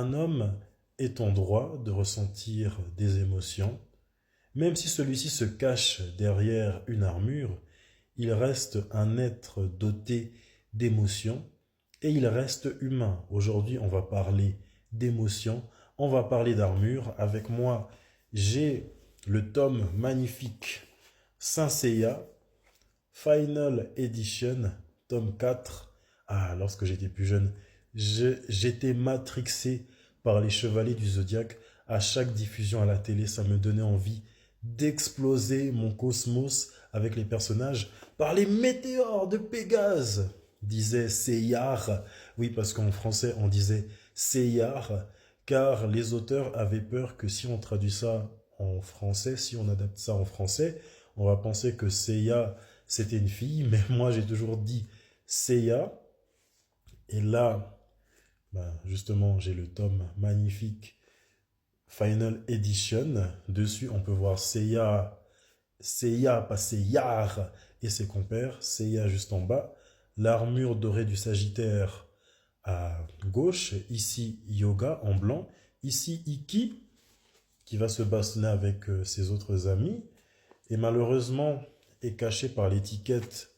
Un homme est en droit de ressentir des émotions, même si celui-ci se cache derrière une armure, il reste un être doté d'émotions et il reste humain. Aujourd'hui, on va parler d'émotions, on va parler d'armure. Avec moi, j'ai le tome magnifique Saint Seiya, Final Edition, tome 4. Ah, lorsque j'étais plus jeune, j'étais matrixé par les Chevaliers du Zodiaque. À chaque diffusion à la télé, ça me donnait envie d'exploser mon cosmos avec les personnages par les météores de Pégase, disait Seyar. Oui, parce qu'en français, on disait Seyar, car les auteurs avaient peur que si on traduit ça en français, si on adapte ça en français, on va penser que Seiya c'était une fille, mais moi j'ai toujours dit Seiya. Et là, ben, justement, j'ai le tome magnifique Final Edition. Dessus, on peut voir Seiya, Seiya, pas Seiyar, et ses compères. Seiya juste en bas. L'armure dorée du Sagittaire à gauche. Ici, Yoga en blanc. Ici, Iki, qui va se bastonner avec ses autres amis. Et malheureusement, est caché par l'étiquette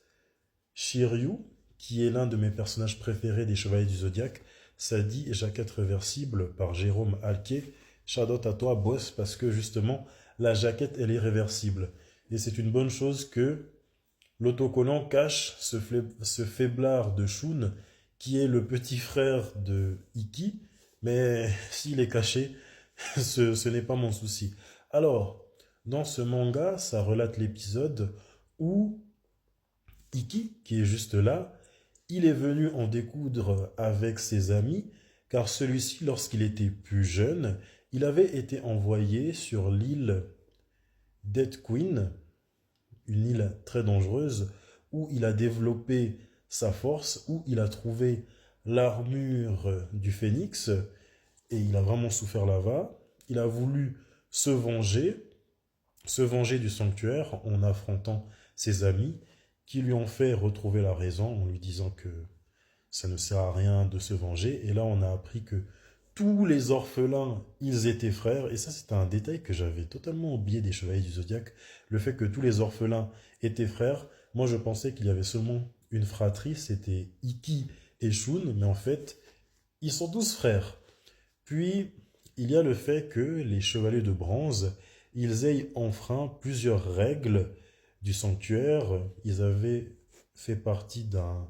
Shiryu, qui est l'un de mes personnages préférés des Chevaliers du Zodiaque. Ça dit jaquette réversible par Jérôme Alquet. Shout-out à toi, boss, parce que justement, la jaquette, elle est réversible. Et c'est une bonne chose que l'autocollant cache ce faiblard de Shun, qui est le petit frère de Iki. Mais s'il est caché, ce n'est pas mon souci. Alors, dans ce manga, ça relate l'épisode où Iki, qui est juste là, il est venu en découdre avec ses amis, car celui-ci, lorsqu'il était plus jeune, il avait été envoyé sur l'île Dead Queen, une île très dangereuse, où il a développé sa force, où il a trouvé l'armure du phénix, et il a vraiment souffert là-bas. Il a voulu se venger du sanctuaire en affrontant ses amis, qui lui ont fait retrouver la raison en lui disant que ça ne sert à rien de se venger. Et là, on a appris que tous les orphelins, ils étaient frères. Et ça, c'était un détail que j'avais totalement oublié des Chevaliers du Zodiaque. Le fait que tous les orphelins étaient frères. Moi, je pensais qu'il y avait seulement une fratrie, c'était Iki et Shun. Mais en fait, ils sont tous frères. Puis, il y a le fait que les Chevaliers de Bronze, ils aient enfreint plusieurs règles du sanctuaire. Ils avaient fait partie d'un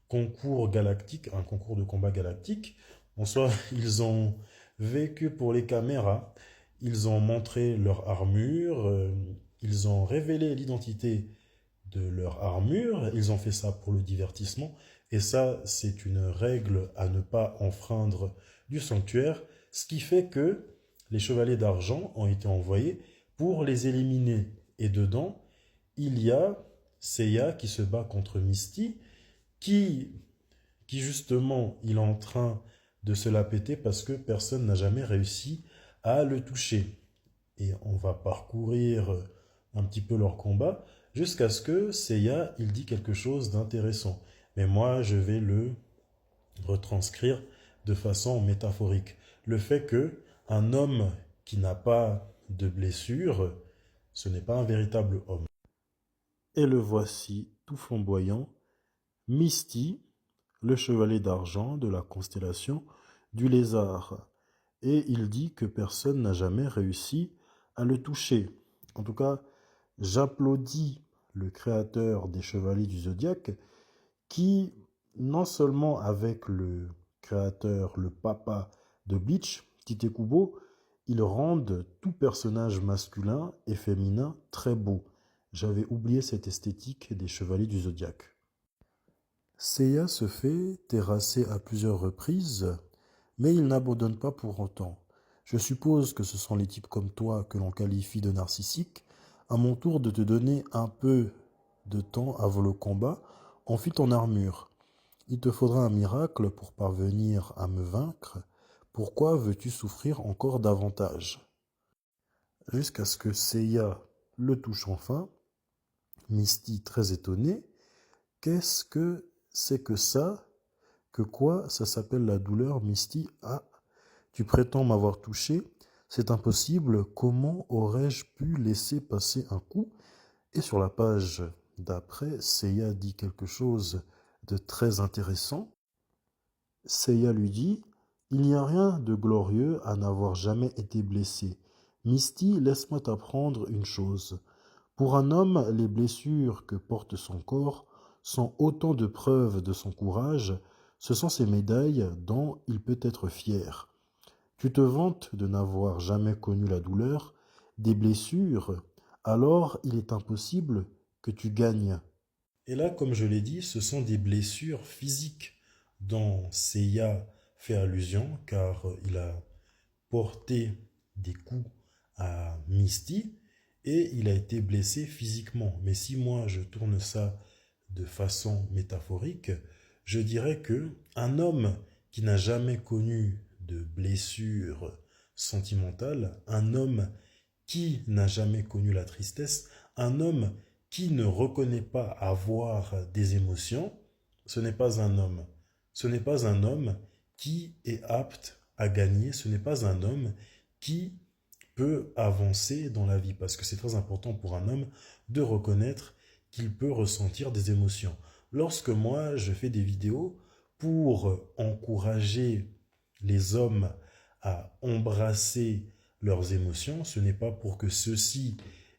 concours galactique, un concours de combat galactique. En soi, ils ont vécu pour les caméras, ils ont montré leur armure, ils ont révélé l'identité de leur armure, ils ont fait ça pour le divertissement, et ça, c'est une règle à ne pas enfreindre du sanctuaire, ce qui fait que les chevaliers d'argent ont été envoyés pour les éliminer. Et dedans, il y a Seiya qui se bat contre Misty, qui, qui justement, il est en train de se la péter parce que personne n'a jamais réussi à le toucher. Et on va parcourir un petit peu leur combat jusqu'à ce que Seiya, il dit quelque chose d'intéressant. Mais moi, je vais le retranscrire de façon métaphorique. Le fait que un homme qui n'a pas de blessure, ce n'est pas un véritable homme. Et le voici, tout flamboyant, Misty, le chevalier d'argent de la constellation du lézard. Et il dit que personne n'a jamais réussi à le toucher. En tout cas, j'applaudis le créateur des Chevaliers du Zodiaque qui, non seulement avec le créateur, le papa de Bleach, Tite Kubo, ils rendent tout personnage masculin et féminin très beau. J'avais oublié cette esthétique des Chevaliers du Zodiaque. Seiya se fait terrasser à plusieurs reprises, mais il n'abandonne pas pour autant. Je suppose que ce sont les types comme toi que l'on qualifie de narcissiques. À mon tour de te donner un peu de temps avant le combat, enfile ton armure. Il te faudra un miracle pour parvenir à me vaincre. Pourquoi veux-tu souffrir encore davantage? Jusqu'à ce que Seiya le touche enfin, Misty très étonnée. Qu'est-ce que c'est que ça? Que quoi? Ça s'appelle la douleur, Misty. Ah, Tu prétends m'avoir touché. C'est impossible. Comment aurais-je pu laisser passer un coup? Et sur la page d'après, Seiya dit quelque chose de très intéressant. Seiya lui dit: il n'y a rien de glorieux à n'avoir jamais été blessé. Misty, laisse-moi t'apprendre une chose. Pour un homme, les blessures que porte son corps sont autant de preuves de son courage, ce sont ces médailles dont il peut être fier. Tu te vantes de n'avoir jamais connu la douleur, des blessures, alors il est impossible que tu gagnes. Et là, comme je l'ai dit, ce sont des blessures physiques dont Seiya fait allusion, car il a porté des coups à Misty et il a été blessé physiquement. Mais si moi je tourne ça de façon métaphorique, je dirais que un homme qui n'a jamais connu de blessure sentimentale, un homme qui n'a jamais connu la tristesse, un homme qui ne reconnaît pas avoir des émotions, ce n'est pas un homme. Ce n'est pas un homme qui est apte à gagner, ce n'est pas un homme qui peut avancer dans la vie, parce que c'est très important pour un homme de reconnaître qu'il peut ressentir des émotions. Lorsque moi, je fais des vidéos pour encourager les hommes à embrasser leurs émotions, ce n'est pas pour que ceux-ci,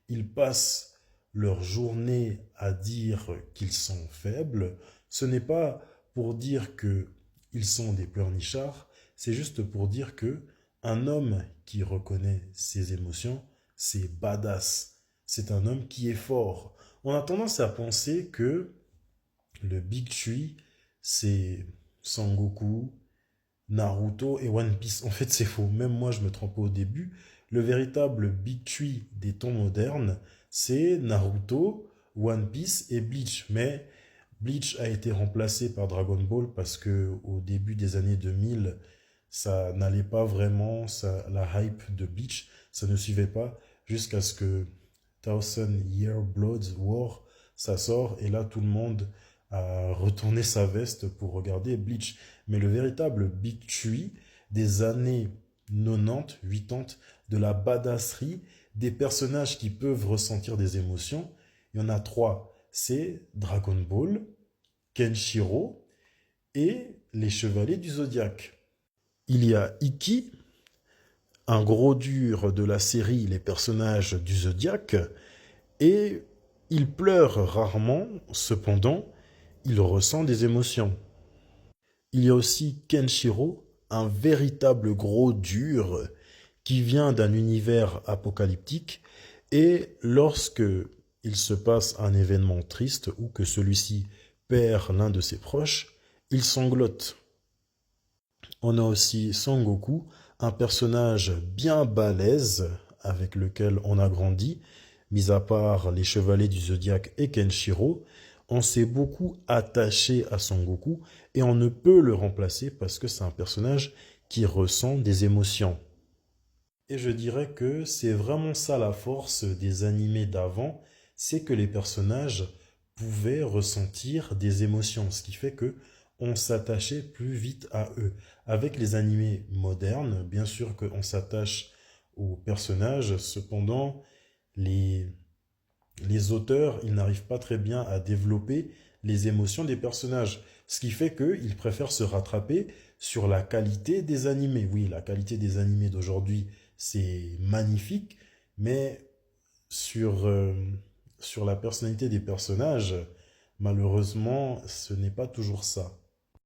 ils passent leur journée à dire qu'ils sont faibles, ce n'est pas pour dire qu'ils sont des pleurnichards, c'est juste pour dire que un homme qui reconnaît ses émotions, c'est badass. C'est un homme qui est fort. On a tendance à penser que le Big Tree, c'est Sangoku, Naruto et One Piece. En fait, c'est faux. Même moi, je me trompais au début. Le véritable Big Tree des temps modernes, c'est Naruto, One Piece et Bleach. Mais Bleach a été remplacé par Dragon Ball parce que au début des années 2000, ça n'allait pas vraiment, la hype de Bleach, ça ne suivait pas jusqu'à ce que Thousand Year Blood War, ça sort et là tout le monde a retourné sa veste pour regarder Bleach. Mais le véritable Big Tree des années 90, 80, de la badasserie, des personnages qui peuvent ressentir des émotions, il y en a trois. C'est Dragon Ball, Kenshiro et les Chevaliers du Zodiaque. Il y a Ikki, un gros dur de la série Les personnages du Zodiaque, et il pleure rarement, cependant, il ressent des émotions. Il y a aussi Kenshiro, un véritable gros dur qui vient d'un univers apocalyptique, et lorsque il se passe un événement triste ou que celui-ci perd l'un de ses proches, il sanglote. On a aussi Sangoku, un personnage bien balèze avec lequel on a grandi, mis à part les Chevaliers du Zodiaque et Kenshiro. On s'est beaucoup attaché à Sangoku et on ne peut le remplacer parce que c'est un personnage qui ressent des émotions. Et je dirais que c'est vraiment ça la force des animés d'avant, c'est que les personnages pouvaient ressentir des émotions, ce qui fait que on s'attachait plus vite à eux. Avec les animés modernes, bien sûr qu'on s'attache aux personnages, cependant, les, les auteurs, ils n'arrivent pas très bien à développer les émotions des personnages, ce qui fait qu'ils préfèrent se rattraper sur la qualité des animés. Oui, la qualité des animés d'aujourd'hui, c'est magnifique, mais sur la personnalité des personnages, malheureusement, ce n'est pas toujours ça.